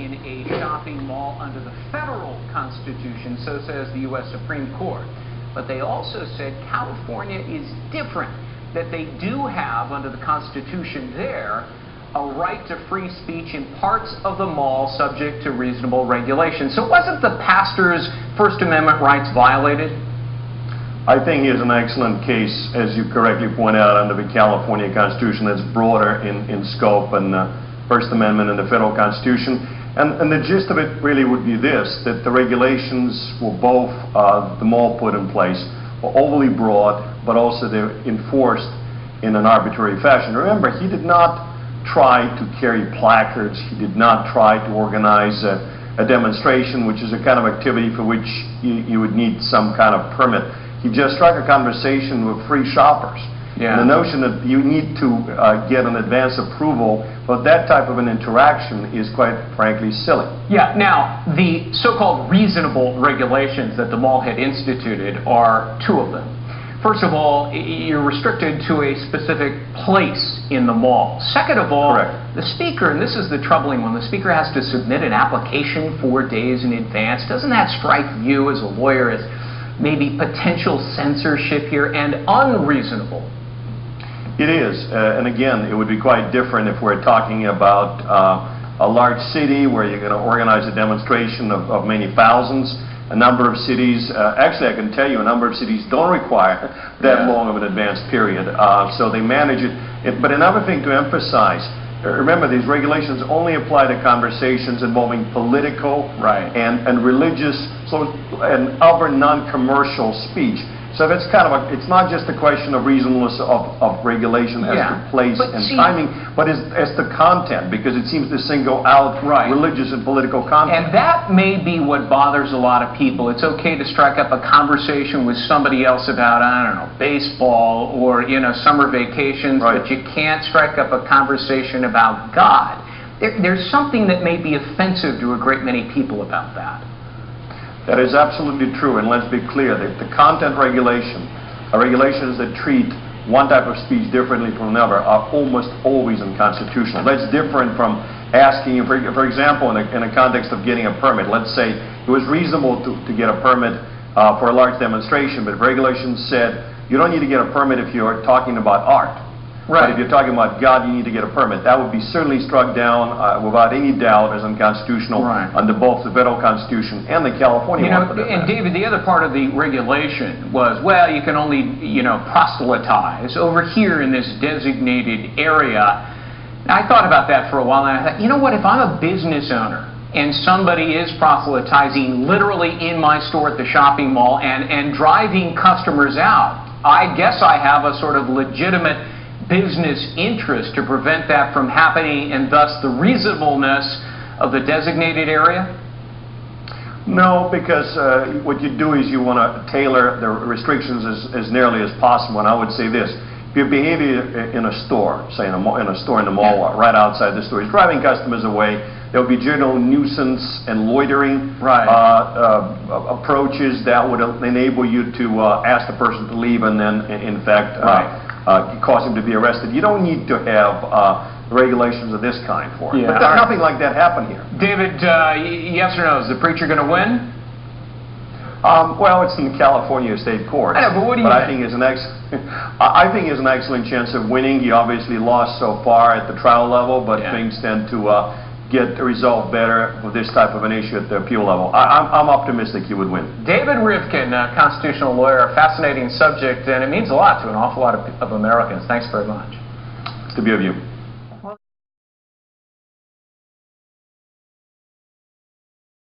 in a shopping mall under the federal Constitution, so says the U.S. Supreme Court. But they also said California is different, that they do have, under the Constitution there, a right to free speech in parts of the mall subject to reasonable regulation. So wasn't the pastor's First Amendment rights violated? I think here's an excellent case, as you correctly point out, under the California Constitution that's broader in scope than the First Amendment and the federal Constitution. And the gist of it really would be this, that the regulations were both, the mall put in place, were overly broad, but also they're enforced in an arbitrary fashion. Remember, he did not try to carry placards, he did not try to organize a demonstration, which is a kind of activity for which you would need some kind of permit. He just struck a conversation with free shoppers. Yeah. And the notion that you need to get an advance approval for that type of an interaction is quite frankly silly. Yeah, now the so-called reasonable regulations that the mall had instituted are two of them. First of all, you're restricted to a specific place in the mall. Second of all, correct, the speaker, and this is the troubling one, the speaker has to submit an application 4 days in advance. Doesn't that strike you as a lawyer as maybe potential censorship here and unreasonable? It is, and again, it would be quite different if we're talking about a large city where you're going to organize a demonstration of many thousands. A number of cities, actually I can tell you a number of cities don't require that long of an advance period, so they manage it. But another thing to emphasize, remember these regulations only apply to conversations involving political and religious and other non-commercial speech. So that's kind of it's not just a question of reasonableness of regulation as to place and timing, but as to content, because it seems to single out religious and political content. And that may be what bothers a lot of people. It's okay to strike up a conversation with somebody else about, I don't know, baseball or, you know, summer vacations, but you can't strike up a conversation about God. There's something that may be offensive to a great many people about that. That is absolutely true, and let's be clear that the content regulation, regulations that treat one type of speech differently from another, are almost always unconstitutional. That's different from asking, for example, in a context of getting a permit. Let's say it was reasonable to get a permit for a large demonstration, but regulations said you don't need to get a permit if you're talking about art. But if you're talking about God, you need to get a permit. That would be certainly struck down without any doubt as unconstitutional under both the federal Constitution and the California one. And David, the other part of the regulation was, well, you can only, proselytize over here in this designated area. Now, I thought about that for a while, and I thought, you know what, if I'm a business owner and somebody is proselytizing literally in my store at the shopping mall and driving customers out, I guess I have a sort of legitimate business interest to prevent that from happening, and thus the reasonableness of the designated area? No, because what you do is you want to tailor the restrictions as nearly as possible, and I would say this. If your behavior in a store, say in a store in the mall, right outside the store, is driving customers away, there will be general nuisance and loitering approaches that would enable you to ask the person to leave and then, in fact, cause him to be arrested. You don't need to have regulations of this kind for it. But nothing like that happened here. David, yes or no? Is the preacher going to win? Well, it's in the California State Court. I know, but what do you think? I think he has an excellent chance of winning. He obviously lost so far at the trial level, but things tend to get resolved better with this type of an issue at the appeal level. I'm optimistic he would win. David Rivkin, a constitutional lawyer, a fascinating subject, and it means a lot to an awful lot of Americans. Thanks very much. It's good to be with you.